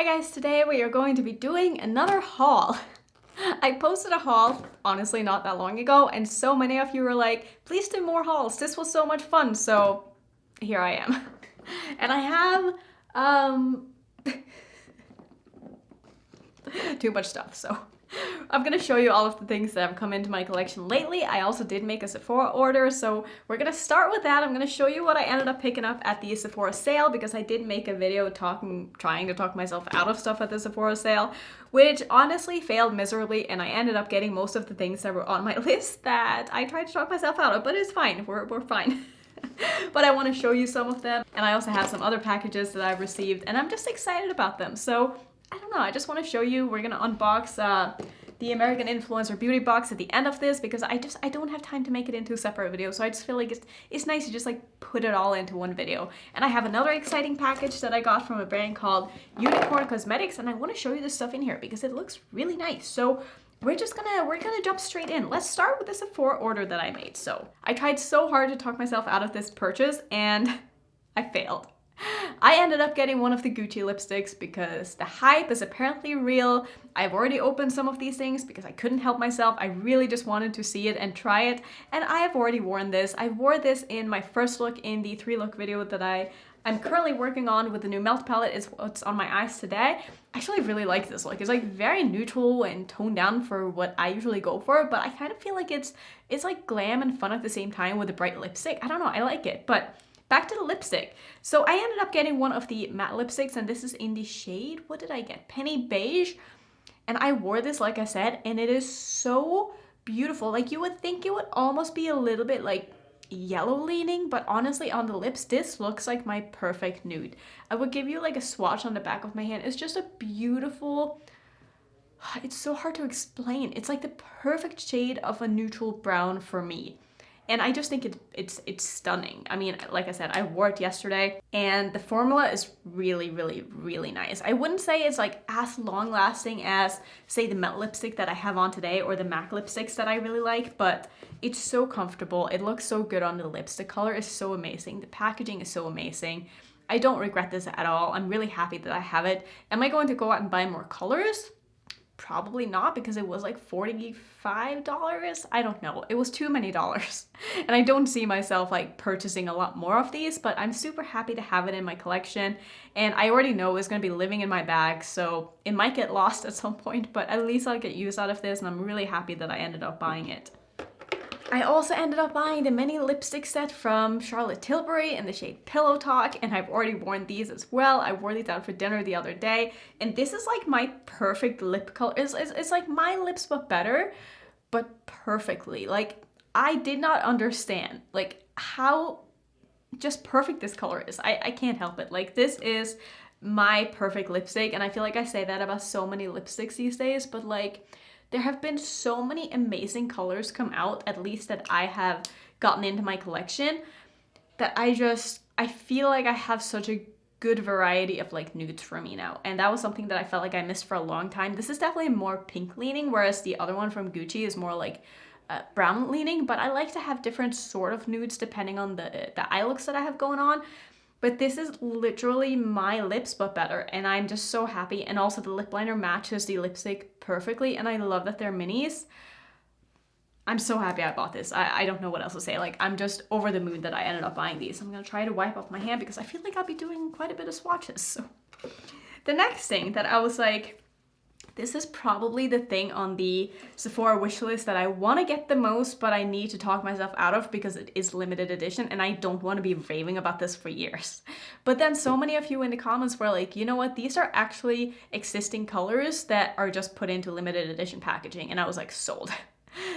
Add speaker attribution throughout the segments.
Speaker 1: Hi guys, today we are going to be doing another haul. I posted a haul, honestly not that long ago, and so many of you were like, please do more hauls, this was so much fun, so here I am. And I have, too much stuff, so I'm gonna show you all of the things that have come into my collection lately. I also did make a Sephora order, so we're gonna start with that. I'm gonna show you what I ended up picking up at the Sephora sale, because I did make a video trying to talk myself out of stuff at the Sephora sale, which honestly failed miserably, and I ended up getting most of the things that were on my list that I tried to talk myself out of, but it's fine, we're fine. But I want to show you some of them, and I also have some other packages that I've received, and I'm just excited about them. So I don't know, I just want to show you. We're gonna unbox the American Influencer Beauty box at the end of this, because I don't have time to make it into a separate video, so I just feel like it's nice to just like put it all into one video. And I have another exciting package that I got from a brand called Unicorn Cosmetics, and I want to show you the stuff in here because it looks really nice. So we're gonna jump straight in. Let's start with the Sephora order that I made. So I tried so hard to talk myself out of this purchase, and I failed. I ended up getting one of the Gucci lipsticks because the hype is apparently real. I've already opened some of these things because I couldn't help myself. I really just wanted to see it and try it, and I have already worn this. I wore this in my first look in the 3-look video that I'm currently working on with the new Melt palette. It's what's on my eyes today. I actually really like this look. It's like very neutral and toned down for what I usually go for, but I kind of feel like it's like glam and fun at the same time with a bright lipstick. I don't know, I like it. But back to the lipstick. So I ended up getting one of the matte lipsticks, and this is in the shade, what did I get? Penny Beige. And I wore this, like I said, and it is so beautiful. Like, you would think it would almost be a little bit like yellow leaning, but honestly on the lips this looks like my perfect nude. I would give you like a swatch on the back of my hand. It's just a beautiful, it's so hard to explain. It's like the perfect shade of a neutral brown for me. And I just think it's stunning. I mean, like I said, I wore it yesterday, and the formula is really, really, really nice. I wouldn't say it's like as long lasting as, say, the matte lipstick that I have on today or the MAC lipsticks that I really like, but it's so comfortable. It looks so good on the lips. The color is so amazing. The packaging is so amazing. I don't regret this at all. I'm really happy that I have it. Am I going to go out and buy more colors? Probably not, because it was like $45. I don't know. It was too many dollars. And I don't see myself like purchasing a lot more of these, but I'm super happy to have it in my collection. And I already know it's going to be living in my bag, so it might get lost at some point, but at least I'll get use out of this, and I'm really happy that I ended up buying it. I also ended up buying the mini lipstick set from Charlotte Tilbury in the shade Pillow Talk, and I've already worn these as well. I wore these out for dinner the other day, and this is like my perfect lip color. It's like my lips but better, but perfectly. Like, I did not understand like how just perfect this color is. I can't help it. Like, this is my perfect lipstick, and I feel like I say that about so many lipsticks these days, but like, there have been so many amazing colors come out, at least that I have gotten into my collection, that I feel like I have such a good variety of like nudes for me now. And that was something that I felt like I missed for a long time. This is definitely more pink leaning, whereas the other one from Gucci is more like brown leaning, but I like to have different sort of nudes depending on the eye looks that I have going on. But this is literally my lips but better, and I'm just so happy. And also the lip liner matches the lipstick perfectly, and I love that they're minis. I'm so happy I bought this. I don't know what else to say. Like, I'm just over the moon that I ended up buying these. I'm gonna try to wipe off my hand because I feel like I'll be doing quite a bit of swatches. So the next thing that I was like, this is probably the thing on the Sephora wishlist that I want to get the most, but I need to talk myself out of because it is limited edition and I don't want to be raving about this for years. But then so many of you in the comments were like, you know what, these are actually existing colors that are just put into limited edition packaging, and I was like, sold.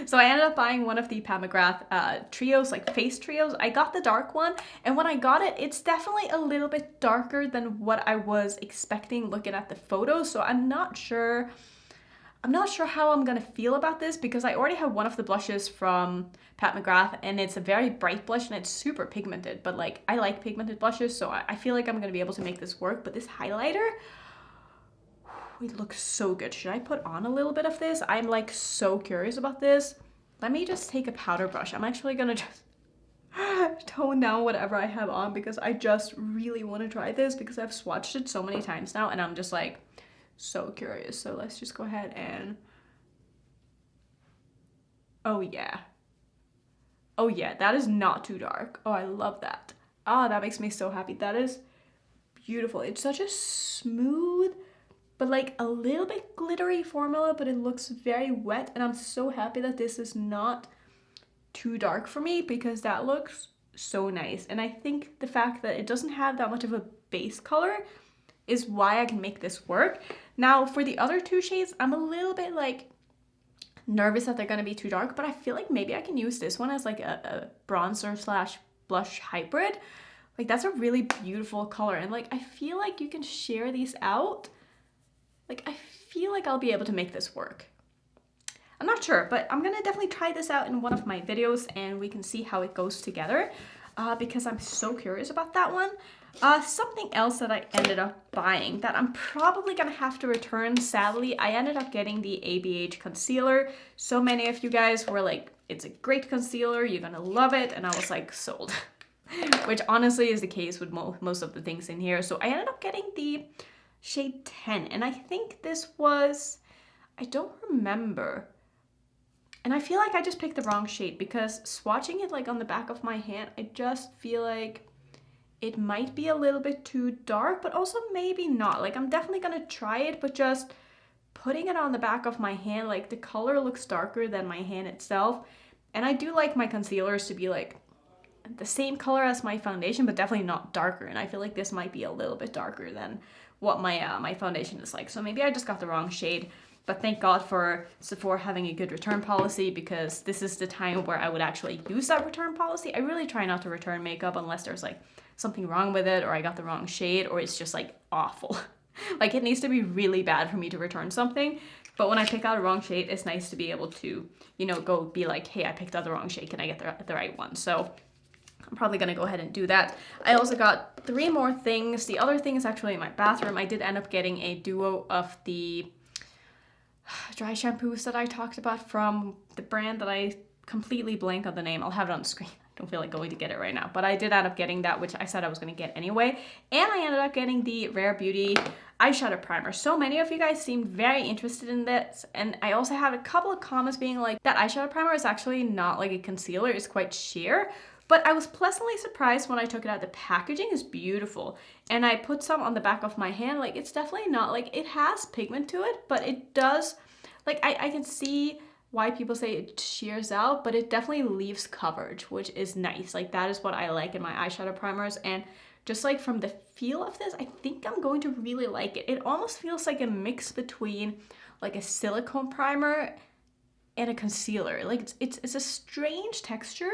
Speaker 1: So I ended up buying one of the Pat McGrath trios, like face trios. I got the dark one, and when I got it, it's definitely a little bit darker than what I was expecting looking at the photos. So I'm not sure how I'm gonna feel about this, because I already have one of the blushes from Pat McGrath, and it's a very bright blush and it's super pigmented, but like, I like pigmented blushes, so I feel like I'm gonna be able to make this work. But this highlighter, it looks so good. Should I put on a little bit of this? I'm like so curious about this. Let me just take a powder brush. I'm actually gonna just tone down whatever I have on because I just really want to try this because I've swatched it so many times now and I'm just like so curious. So let's just go ahead and, oh yeah, that is not too dark. Oh, I love that. Ah, that makes me so happy. That is beautiful. It's such a smooth but like a little bit glittery formula, but it looks very wet, and I'm so happy that this is not too dark for me because that looks so nice. And I think the fact that it doesn't have that much of a base color is why I can make this work. Now for the other two shades, I'm a little bit like nervous that they're gonna be too dark, but I feel like maybe I can use this one as like a bronzer slash blush hybrid. Like that's a really beautiful color, and like I feel like you can share these out. Like I feel like I'll be able to make this work. I'm not sure, but I'm gonna definitely try this out in one of my videos and we can see how it goes together because I'm so curious about that one. Something else that I ended up buying that I'm probably gonna have to return, sadly, I ended up getting the ABH concealer. So many of you guys were like, it's a great concealer, you're gonna love it, and I was like, sold. Which honestly is the case with most of the things in here. So I ended up getting the shade 10, and I think this was, I don't remember, and I feel like I just picked the wrong shade because swatching it like on the back of my hand, I just feel like it might be a little bit too dark, but also maybe not. Like I'm definitely gonna try it, but just putting it on the back of my hand, like the color looks darker than my hand itself, and I do like my concealers to be like the same color as my foundation, but definitely not darker, and I feel like this might be a little bit darker than what my foundation is like. So maybe I just got the wrong shade, but thank God for Sephora having a good return policy because this is the time where I would actually use that return policy. I really try not to return makeup unless there's like something wrong with it or I got the wrong shade or it's just like awful. Like it needs to be really bad for me to return something. But when I pick out a wrong shade, it's nice to be able to, you know, go be like, hey, I picked out the wrong shade. Can I get the right one? So I'm probably gonna go ahead and do that. I also got 3 more things. The other thing is actually in my bathroom. I did end up getting a duo of the dry shampoos that I talked about from the brand that I completely blank on the name. I'll have it on the screen. I don't feel like going to get it right now, but I did end up getting that, which I said I was gonna get anyway. And I ended up getting the Rare Beauty eyeshadow primer. So many of you guys seemed very interested in this, and I also had a couple of comments being like, that eyeshadow primer is actually not like a concealer, it's quite sheer. But I was pleasantly surprised when I took it out. The packaging is beautiful. And I put some on the back of my hand. Like, it's definitely not, like, it has pigment to it, but it does, like, I can see why people say it shears out, but it definitely leaves coverage, which is nice. Like, that is what I like in my eyeshadow primers. And just, like, from the feel of this, I think I'm going to really like it. It almost feels like a mix between, like, a silicone primer and a concealer. Like, it's a strange texture,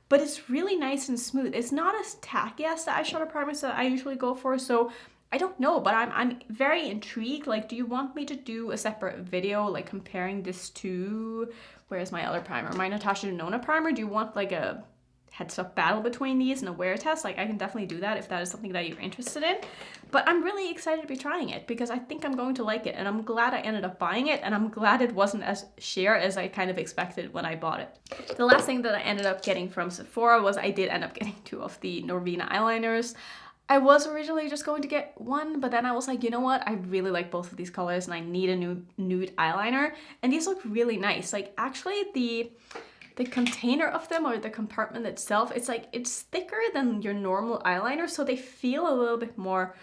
Speaker 1: but it's really nice and smooth. It's not as tacky as the eyeshadow primers that I usually go for, so I don't know, but I'm very intrigued. Like, do you want me to do a separate video, like comparing this to, where's my other primer? My Natasha Denona primer? Do you want like a heads-up battle between these and a wear test? Like, I can definitely do that if that is something that you're interested in. But I'm really excited to be trying it because I think I'm going to like it, and I'm glad I ended up buying it, and I'm glad it wasn't as sheer as I kind of expected when I bought it. The last thing that I ended up getting from Sephora was I did end up getting 2 of the Norvina eyeliners. I was originally just going to get one, but then I was like, you know what? I really like both of these colors and I need a new nude eyeliner, and these look really nice. Like, actually the container of them, or the compartment itself, it's like, it's thicker than your normal eyeliner, so they feel a little bit more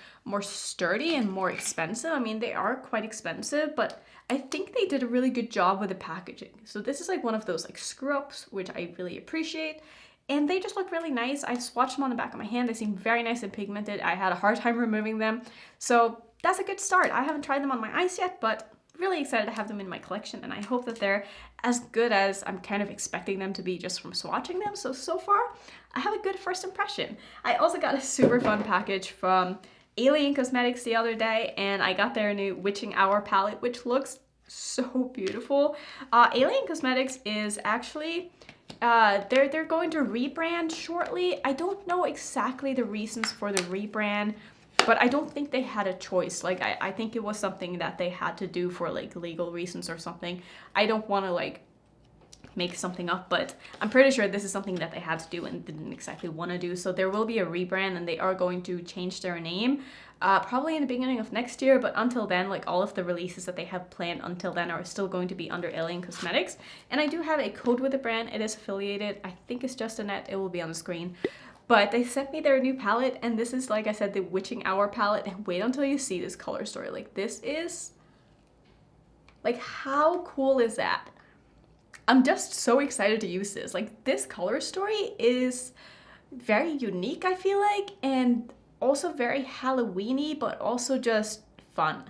Speaker 1: sturdy and more expensive. I mean, they are quite expensive, but I think they did a really good job with the packaging. So this is like one of those like screw-ups, which I really appreciate. And they just look really nice. I swatched them on the back of my hand. They seem very nice and pigmented. I had a hard time removing them. So that's a good start. I haven't tried them on my eyes yet, but really excited to have them in my collection, and I hope that they're as good as I'm kind of expecting them to be just from swatching them. So far, I have a good first impression. I also got a super fun package from Alien Cosmetics the other day, and I got their new Witching Hour palette, which looks so beautiful. Alien Cosmetics is actually, they're going to rebrand shortly. I don't know exactly the reasons for the rebrand, but I don't think they had a choice. Like, I think it was something that they had to do for like legal reasons or something. I don't want to like make something up, but I'm pretty sure this is something that they had to do and didn't exactly want to do. So there will be a rebrand, and they are going to change their name probably in the beginning of next year. But until then, like, all of the releases that they have planned until then are still going to be under Alien Cosmetics. And I do have a code with the brand. It is affiliated. I think it's just Annette. It will be on the screen. But they sent me their new palette, and this is, like I said, the Witching Hour palette. And wait until you see this color story. Like, this is, like, how cool is that? I'm just so excited to use this. Like, this color story is very unique, I feel like, and also very Halloween-y, but also just fun.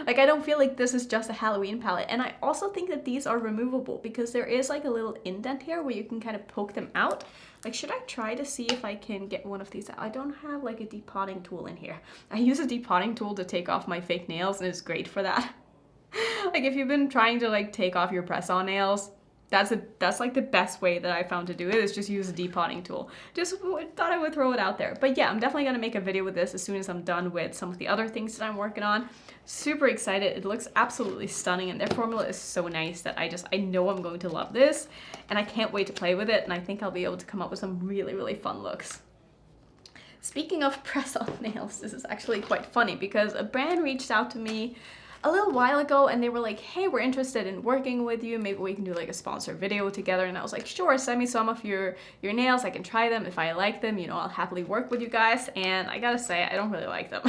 Speaker 1: Like, I don't feel like this is just a Halloween palette. And I also think that these are removable because there is like a little indent here where you can kind of poke them out. Like, should I try to see if I can get one of these out? I don't have like a depotting tool in here. I use a depotting tool to take off my fake nails, and it's great for that. Like, if you've been trying to like take off your press-on nails, that's like the best way that I found to do it, is just use a depotting tool. Just thought I would throw it out there. But yeah, I'm definitely gonna make a video with this as soon as I'm done with some of the other things that I'm working on. Super excited. It looks absolutely stunning, and their formula is so nice that I know I'm going to love this, and I can't wait to play with it, and I think I'll be able to come up with some really, really fun looks. Speaking of press-on nails, this is actually quite funny because a brand reached out to me a little while ago, and they were like, hey, we're interested in working with you, maybe we can do like a sponsor video together. And I was like, sure, send me some of your nails, I can try them. If I like them, you know, I'll happily work with you guys. And I gotta say, I don't really like them.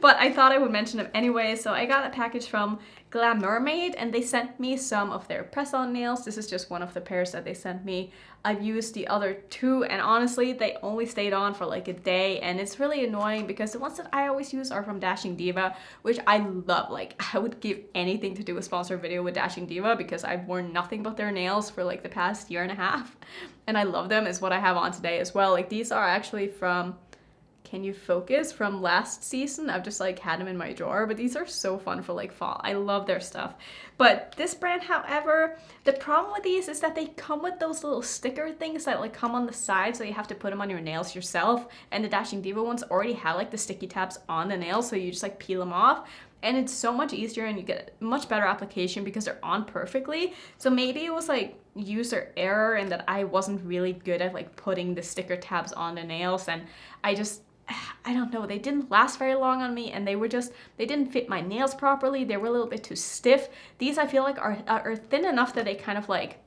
Speaker 1: But I thought I would mention them anyway. So I got a package from Glam Mermaid, and they sent me some of their press-on nails. This is just one of the pairs that they sent me. I've used the other two, and honestly, they only stayed on for like a day, and it's really annoying because the ones that I always use are from Dashing Diva, which I love. Like, I would give anything to do a sponsor video with Dashing Diva because I've worn nothing but their nails for like the past year and a half, and I love them, is what I have on today as well. Like, these are actually from Can You Focus from last season. I've just like had them in my drawer, but these are so fun for like fall. I love their stuff. But this brand, however, the problem with these is that they come with those little sticker things that like come on the side, so you have to put them on your nails yourself. And the Dashing Diva ones already have like the sticky tabs on the nails, so you just like peel them off. And it's so much easier, and you get much better application because they're on perfectly. So maybe it was like user error, and that I wasn't really good at like putting the sticker tabs on the nails, and I don't know, they didn't last very long on me, and they didn't fit my nails properly. They were a little bit too stiff. These I feel like are thin enough that they kind of like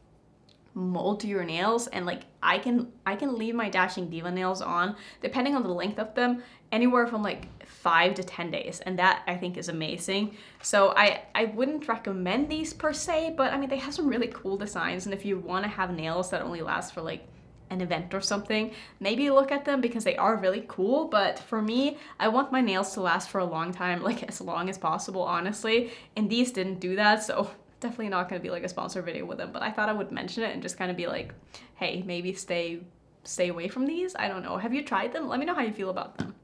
Speaker 1: mold to your nails, and like I can leave my Dashing Diva nails on, depending on the length of them, anywhere from like 5 to 10 days, and that I think is amazing. So I wouldn't recommend these per se, but I mean, they have some really cool designs, and if you want to have nails that only last for like an event or something, maybe look at them because they are really cool. But for me, I want my nails to last for a long time, like as long as possible, honestly, and these didn't do that, so definitely not going to be like a sponsor video with them. But I thought I would mention it and just kind of be like, hey, maybe stay away from these. I don't know, have you tried them? Let me know how you feel about them.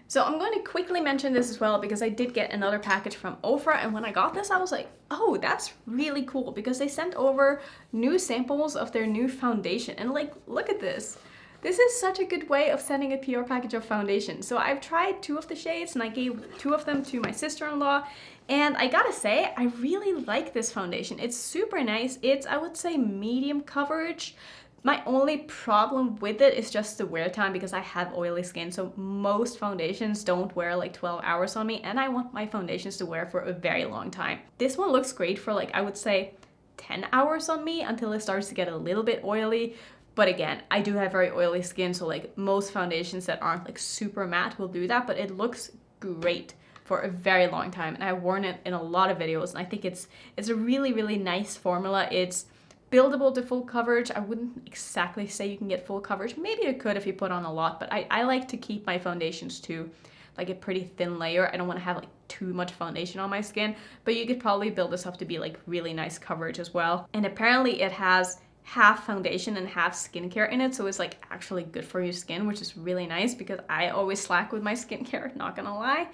Speaker 1: So I'm going to quickly mention this as well because I did get another package from Ofra, and when I got this I was like, oh, that's really cool, because they sent over new samples of their new foundation, and like, look at this. This is such a good way of sending a PR package of foundation. So I've tried 2 of the shades, and I gave 2 of them to my sister-in-law, and I gotta say, I really like this foundation. It's super nice. It's, I would say, medium coverage. My only problem with it is just the wear time, because I have oily skin, so most foundations don't wear like 12 hours on me, and I want my foundations to wear for a very long time. This one looks great for like, I would say 10 hours on me until it starts to get a little bit oily. But again, I do have very oily skin, so like most foundations that aren't like super matte will do that, but it looks great for a very long time, and I've worn it in a lot of videos, and I think it's a really, really nice formula. It's buildable to full coverage. I wouldn't exactly say you can get full coverage. Maybe you could if you put on a lot, but I like to keep my foundations to like a pretty thin layer. I don't want to have like too much foundation on my skin, but you could probably build this up to be like really nice coverage as well. And apparently it has half foundation and half skincare in it, so it's like actually good for your skin, which is really nice because I always slack with my skincare, not gonna lie.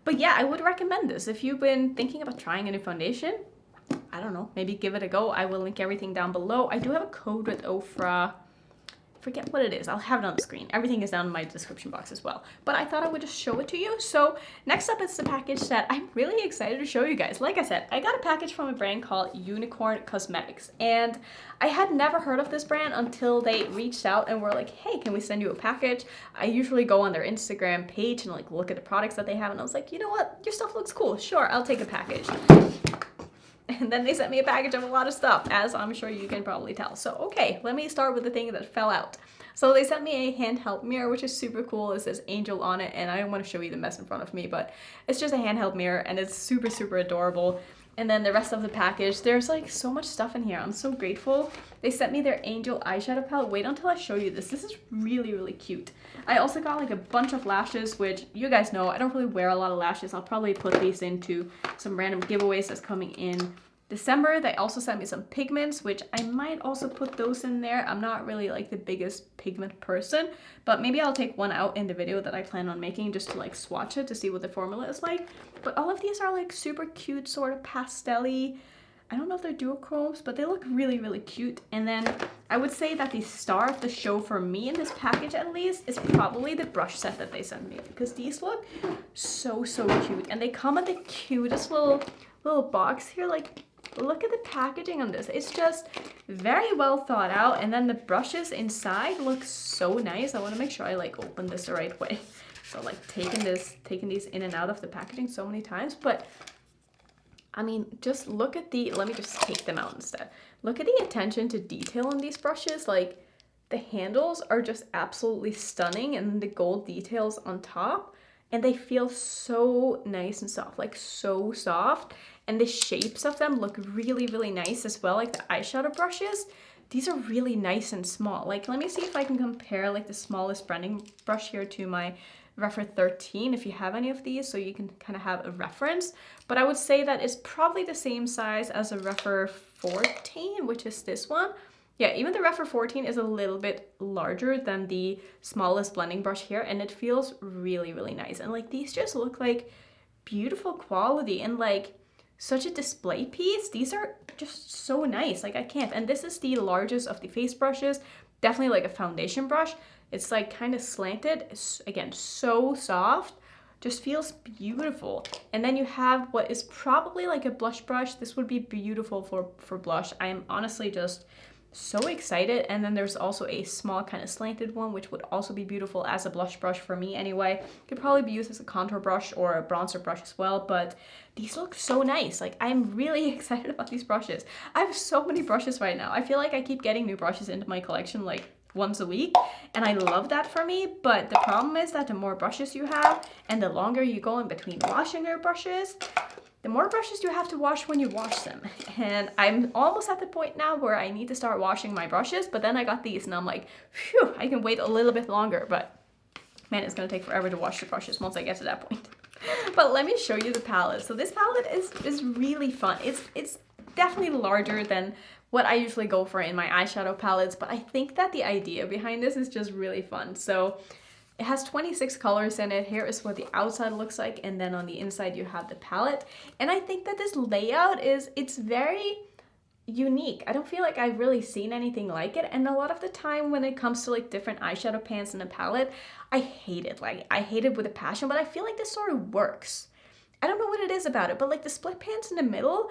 Speaker 1: But yeah, I would recommend this if you've been thinking about trying a new foundation. I don't know, maybe give it a go. I will link everything down below. I do have a code with Ofra. forget what it is. I'll have it on the screen. Everything is down in my description box as well. But I thought I would just show it to you. So next up is the package that I'm really excited to show you guys. Like I said, I got a package from a brand called Unicorn Cosmetics. And I had never heard of this brand until they reached out and were like, hey, can we send you a package? I usually go on their Instagram page and like look at the products that they have. And I was like, you know what? Your stuff looks cool. Sure, I'll take a package. And then they sent me a package of a lot of stuff, as I'm sure you can probably tell. So, okay, let me start with the thing that fell out. So they sent me a handheld mirror, which is super cool. It says Angel on it, and I don't want to show you the mess in front of me, but it's just a handheld mirror, and it's super, super adorable. And then the rest of the package, there's like so much stuff in here. I'm so grateful. They sent me their Angel eyeshadow palette. Wait until I show you this. This is really, really cute. I also got like a bunch of lashes, which you guys know, I don't really wear a lot of lashes. I'll probably put these into some random giveaways that's coming in December. They also sent me some pigments, which I might also put those in there. I'm not really like the biggest pigment person, but maybe I'll take one out in the video that I plan on making just to like swatch it to see what the formula is like. But all of these are like super cute, sort of pastel-y. I don't know if they're duochromes, but they look really, really cute. And then I would say that the star of the show for me in this package at least is probably the brush set that they sent me, because these look so, so cute. And they come in the cutest little box here. Like, look at the packaging on this. It's just very well thought out. And then the brushes inside look so nice. I want to make sure I like open this the right way. So like taking these in and out of the packaging so many times, but I mean, just look at let me just take them out instead. Look at the attention to detail on these brushes. Like, the handles are just absolutely stunning, and the gold details on top, and they feel so nice and soft, like so soft. And the shapes of them look really, really nice as well. Like the eyeshadow brushes, these are really nice and small. Like, let me see if I can compare like the smallest blending brush here to my Rephr 13, if you have any of these, so you can kind of have a reference. But I would say that it's probably the same size as a Rephr 14, which is this one. Yeah, even the Rephr 14 is a little bit larger than the smallest blending brush here, and it feels really, really nice. And like, these just look like beautiful quality and like such a display piece. These are just so nice. Like, I can't. And this is the largest of the face brushes. Definitely like a foundation brush. It's like kind of slanted. It's, again, so soft. Just feels beautiful. And then you have what is probably like a blush brush. This would be beautiful for blush. I am honestly just so excited. And then there's also a small kind of slanted one, which would also be beautiful as a blush brush for me anyway. Could probably be used as a contour brush or a bronzer brush as well, but these look so nice. Like, I'm really excited about these brushes. I have so many brushes right now. I feel like I keep getting new brushes into my collection like once a week, and I love that for me. But the problem is that the more brushes you have and the longer you go in between washing your brushes, the more brushes you have to wash when you wash them. And I'm almost at the point now where I need to start washing my brushes, but then I got these and I'm like, phew, I can wait a little bit longer. But man, it's gonna take forever to wash the brushes once I get to that point. But let me show you the palette. So this palette is really fun. It's definitely larger than what I usually go for in my eyeshadow palettes, but I think that the idea behind this is just really fun. So it has 26 colors in it. Here is what the outside looks like, and then on the inside you have the palette. And I think that this layout it's very unique. I don't feel like I've really seen anything like it, and a lot of the time when it comes to like different eyeshadow pans in a palette, I hate it. Like, I hate it with a passion, but I feel like this sort of works. I don't know what it is about it, but like the split pans in the middle,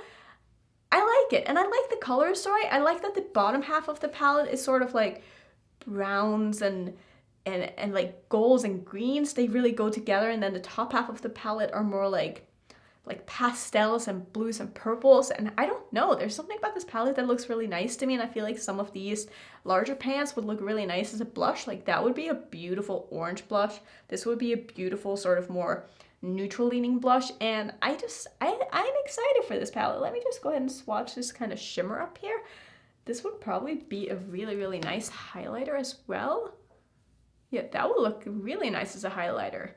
Speaker 1: I like it, and I like the color story. I like that the bottom half of the palette is sort of like browns and like golds and greens. They really go together, and then the top half of the palette are more like pastels and blues and purples. And I don't know, there's something about this palette that looks really nice to me, and I feel like some of these larger pans would look really nice as a blush. Like, that would be a beautiful orange blush. This would be a beautiful sort of more neutral leaning blush, and I'm excited for this palette. Let me just go ahead and swatch this kind of shimmer up here. This would probably be a really, really nice highlighter as well. Yeah, that would look really nice as a highlighter.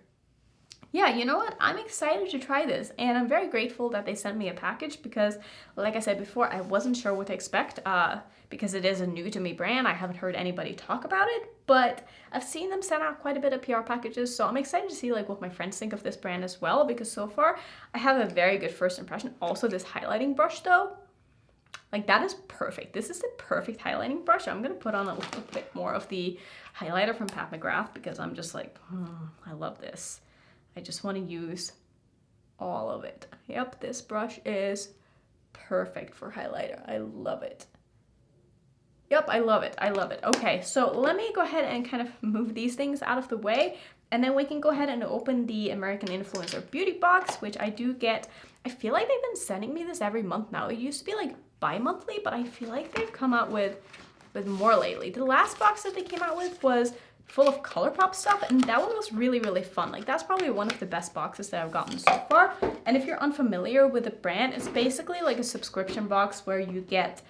Speaker 1: Yeah, you know what? I'm excited to try this, and I'm very grateful that they sent me a package because, like I said before, I wasn't sure what to expect because it is a new to me brand. I haven't heard anybody talk about it, but I've seen them send out quite a bit of PR packages, so I'm excited to see like what my friends think of this brand as well, because so far I have a very good first impression. Also, this highlighting brush though, Like that is perfect. This is the perfect highlighting brush. I'm gonna put on a little bit more of the highlighter from Pat McGrath because I'm just like, I love this. I just want to use all of it. Yep, this brush is perfect for highlighter. I love it. Yep, I love it. I love it. Okay, so let me go ahead and kind of move these things out of the way, and then we can go ahead and open the American Influencer Beauty Box, which I do get. I feel like they've been sending me this every month now. It used to be like bi-monthly, but I feel like they've come out with more lately. The last box that they came out with was full of ColourPop stuff, and that one was really, really fun. Like that's probably one of the best boxes that I've gotten so far. And if you're unfamiliar with the brand, it's basically like a subscription box where you get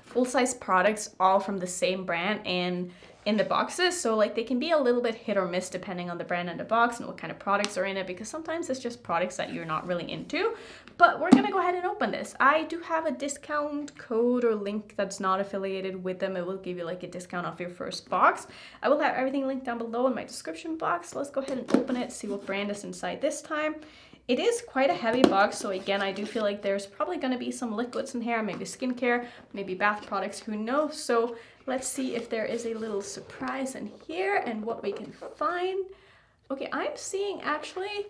Speaker 1: full-size products all from the same brand and in the boxes. So like they can be a little bit hit or miss depending on the brand and the box and what kind of products are in it, because sometimes it's just products that you're not really into. But we're gonna go ahead and open this. I do have a discount code or link that's not affiliated with them. It will give you like a discount off your first box. I will have everything linked down below in my description box. Let's go ahead and open it, see what brand is inside this time. It is quite a heavy box, so again, I do feel like there's probably going to be some liquids in here, maybe skincare, maybe bath products, who knows. So let's see if there is a little surprise in here and what we can find. Okay, I'm seeing actually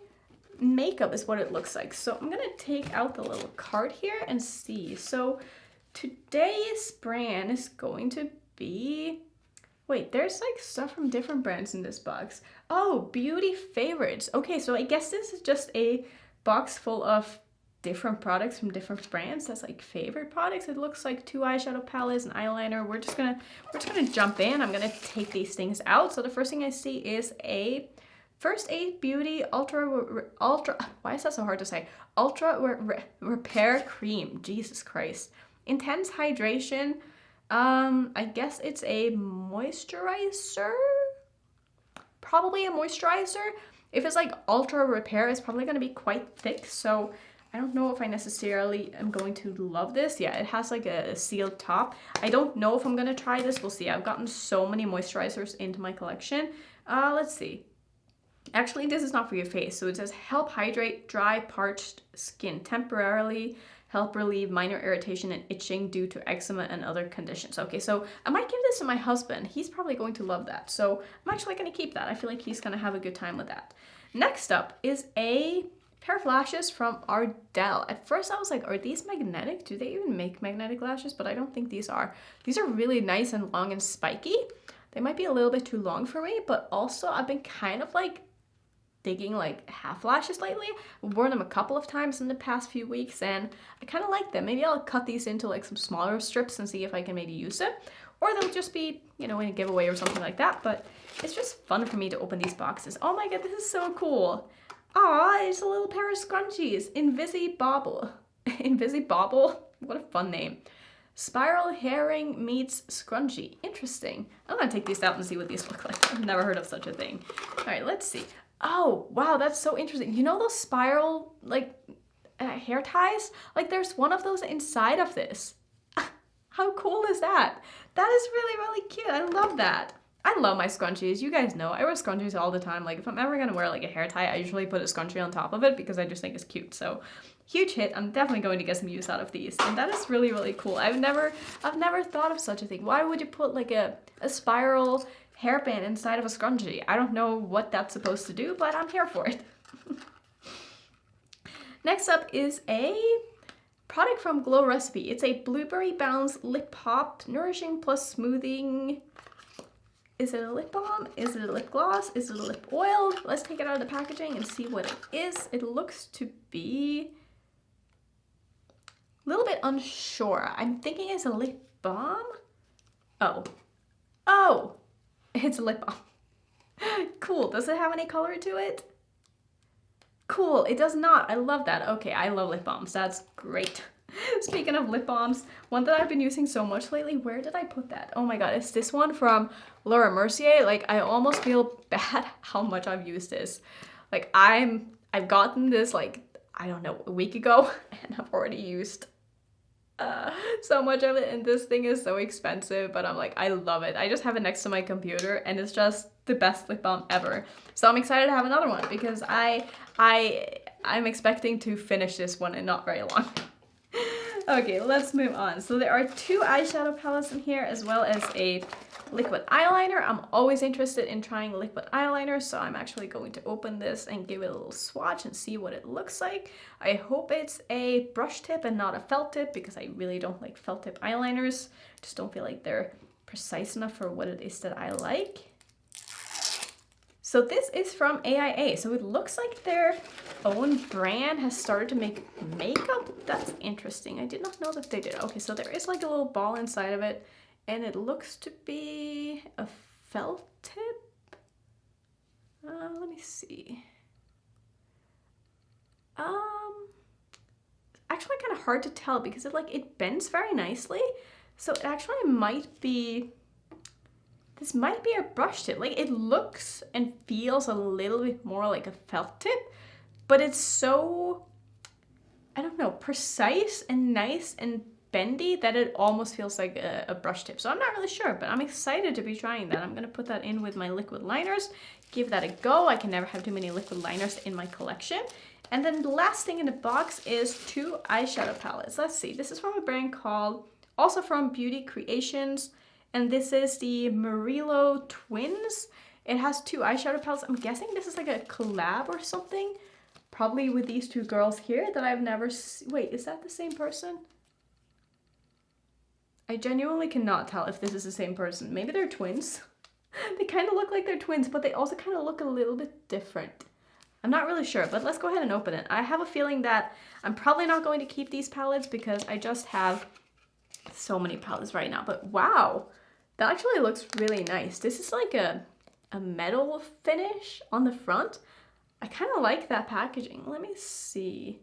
Speaker 1: makeup is what it looks like. So I'm going to take out the little card here and see. So today's brand is going to be... Wait, there's like stuff from different brands in this box. Oh, beauty favorites. Okay, so I guess this is just a box full of different products from different brands. That's like favorite products. It looks like 2 eyeshadow palettes, an eyeliner. We're just gonna jump in. I'm gonna take these things out. So the first thing I see is a First Aid Beauty Ultra. Why is that so hard to say? Repair Cream. Jesus Christ. Intense hydration. I guess it's a moisturizer? Probably a moisturizer. If it's like Ultra Repair, it's probably going to be quite thick, so I don't know if I necessarily am going to love this. Yeah, it has like a sealed top. I don't know if I'm going to try this. We'll see. I've gotten so many moisturizers into my collection. Let's see. Actually, this is not for your face. So it says help hydrate dry, parched skin temporarily. Help relieve minor irritation and itching due to eczema and other conditions. Okay, so I might give this to my husband. He's probably going to love that. So I'm actually going to keep that. I feel like he's going to have a good time with that. Next up is a pair of lashes from Ardell. At first I was like, are these magnetic? Do they even make magnetic lashes? But I don't think these are. These are really nice and long and spiky. They might be a little bit too long for me, but also I've been kind of like digging like half lashes lately. I've worn them a couple of times in the past few weeks and I kind of like them. Maybe I'll cut these into like some smaller strips and see if I can maybe use them, or they'll just be, you know, in a giveaway or something like that. But it's just fun for me to open these boxes. Oh my god, this is so cool. Aw, it's a little pair of scrunchies. Invisibobble. Invisibobble? What a fun name. Spiral herring meets scrunchie. Interesting. I'm gonna take these out and see what these look like. I've never heard of such a thing. All right, let's see. Oh, wow, that's so interesting. You know those spiral, like, hair ties? Like, there's one of those inside of this. How cool is that? That is really, really cute. I love that. I love my scrunchies. You guys know I wear scrunchies all the time. Like, if I'm ever gonna wear, like, a hair tie, I usually put a scrunchie on top of it because I just think it's cute. So, huge hit. I'm definitely going to get some use out of these. And that is really, really cool. I've never thought of such a thing. Why would you put, like, a spiral hairband inside of a scrunchie? I don't know what that's supposed to do, but I'm here for it. Next up is a product from Glow Recipe. It's a blueberry bounce lip pop, nourishing plus smoothing. Is it a lip balm? Is it a lip gloss? Is it a lip oil? Let's take it out of the packaging and see what it is. It looks to be a little bit unsure. I'm thinking it's a lip balm. Oh, it's a lip balm. Cool. Does it have any color to it? Cool. It does not. I love that. Okay, I love lip balms. That's great. Speaking of lip balms, one that I've been using so much lately, where did I put that? Oh my god, it's this one from Laura Mercier. Like, I almost feel bad how much I've used this. Like, I've gotten this, like, I don't know, a week ago, and I've already used so much of it, and this thing is so expensive, but I'm like, I love it. I just have it next to my computer, and it's just the best lip balm ever. So I'm excited to have another one, because I'm expecting to finish this one in not very long. Okay, let's move on. So there are 2 eyeshadow palettes in here as well as a liquid eyeliner. I'm always interested in trying liquid eyeliner, so I'm actually going to open this and give it a little swatch and see what it looks like. I hope it's a brush tip and not a felt tip, because I really don't like felt tip eyeliners. Just don't feel like they're precise enough for what it is that I like. So this is from AIA, so it looks like their own brand has started to make makeup. That's interesting. I did not know that they did. Okay, so there is like a little ball inside of it, and it looks to be a felt tip. Let me see. Actually kind of hard to tell because it bends very nicely. So it actually might be, this might be a brush tip. Like, it looks and feels a little bit more like a felt tip, but it's so, I don't know, precise and nice and bendy that it almost feels like a brush tip. So I'm not really sure, but I'm excited to be trying that. I'm gonna put that in with my liquid liners, give that a go. I can never have too many liquid liners in my collection. And then the last thing in the box is 2 eyeshadow palettes. Let's see, this is from a brand called, also from Beauty Creations, and this is the Murillo Twins. It has 2 eyeshadow palettes. I'm guessing this is like a collab or something, probably with these 2 girls here that I've never seen. Wait, is that the same person? I genuinely cannot tell if this is the same person. Maybe they're twins. They kind of look like they're twins, but they also kind of look a little bit different. I'm not really sure, but let's go ahead and open it. I have a feeling that I'm probably not going to keep these palettes because I just have so many palettes right now. But wow, that actually looks really nice. This is like a metal finish on the front. I kind of like that packaging. Let me see.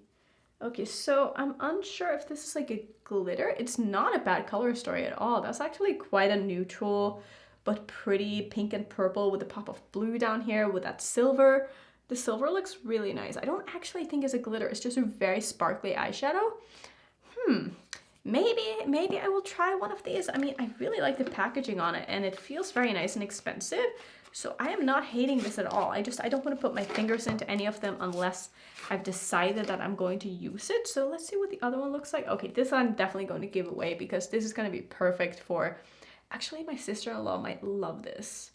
Speaker 1: Okay, so I'm unsure if this is like a glitter. It's not a bad color story at all. That's actually quite a neutral but pretty pink and purple with a pop of blue down here with that silver. The silver looks really nice. I don't actually think it's a glitter. It's just a very sparkly eyeshadow. Maybe I will try one of these. I mean, I really like the packaging on it, and it feels very nice and expensive. So I am not hating this at all. I don't want to put my fingers into any of them unless I've decided that I'm going to use it. So let's see what the other one looks like. Okay, this I'm definitely going to give away because this is going to be perfect for, actually my sister-in-law might love this.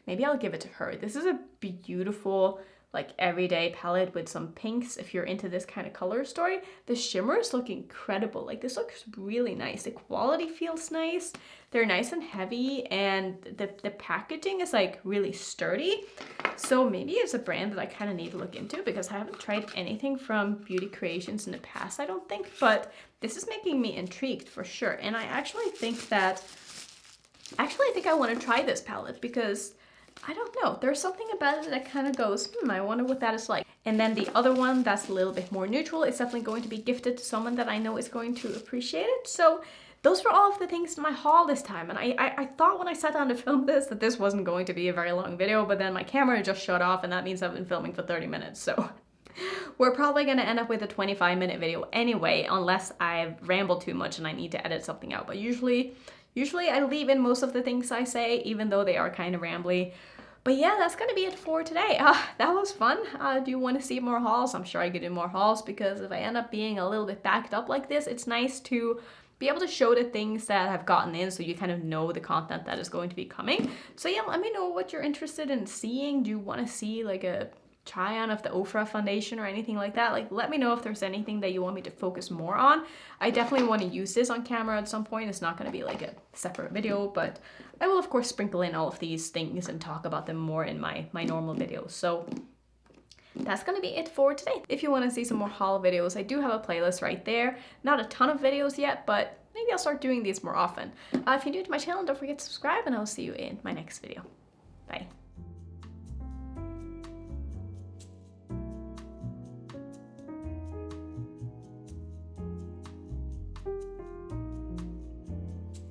Speaker 1: Maybe I'll give it to her. This is a beautiful, like, everyday palette with some pinks if you're into this kind of color story. The shimmers look incredible. Like, this looks really nice. The quality feels nice. They're nice and heavy, and the packaging is like really sturdy. So maybe it's a brand that I kind of need to look into because I haven't tried anything from Beauty Creations in the past, I don't think. But this is making me intrigued for sure. And I actually think that, I want to try this palette because I don't know, there's something about it that kind of goes, I wonder what that is like. And then the other one that's a little bit more neutral, it's definitely going to be gifted to someone that I know is going to appreciate it. So those were all of the things in my haul this time. And I thought when I sat down to film this that this wasn't going to be a very long video, but then my camera just shut off, and that means I've been filming for 30 minutes. So we're probably going to end up with a 25-minute video anyway, unless I've rambled too much and I need to edit something out. But usually I leave in most of the things I say, even though they are kind of rambly. But yeah, that's gonna be it for today. That was fun. Do you want to see more hauls? I'm sure I could do more hauls because if I end up being a little bit backed up like this, it's nice to be able to show the things that have gotten in so you kind of know the content that is going to be coming. So yeah, let me know what you're interested in seeing. Do you want to see like a try on of the Ofra foundation or anything like that? Like, let me know if there's anything that you want me to focus more on. I definitely want to use this on camera at some point. It's not going to be like a separate video, but I will of course sprinkle in all of these things and talk about them more in my normal videos. So that's gonna be it for today. If you want to see some more haul videos, I do have a playlist right there. Not a ton of videos yet, but maybe I'll start doing these more often. If you're new to my channel, don't forget to subscribe, and I'll see you in my next video. Bye.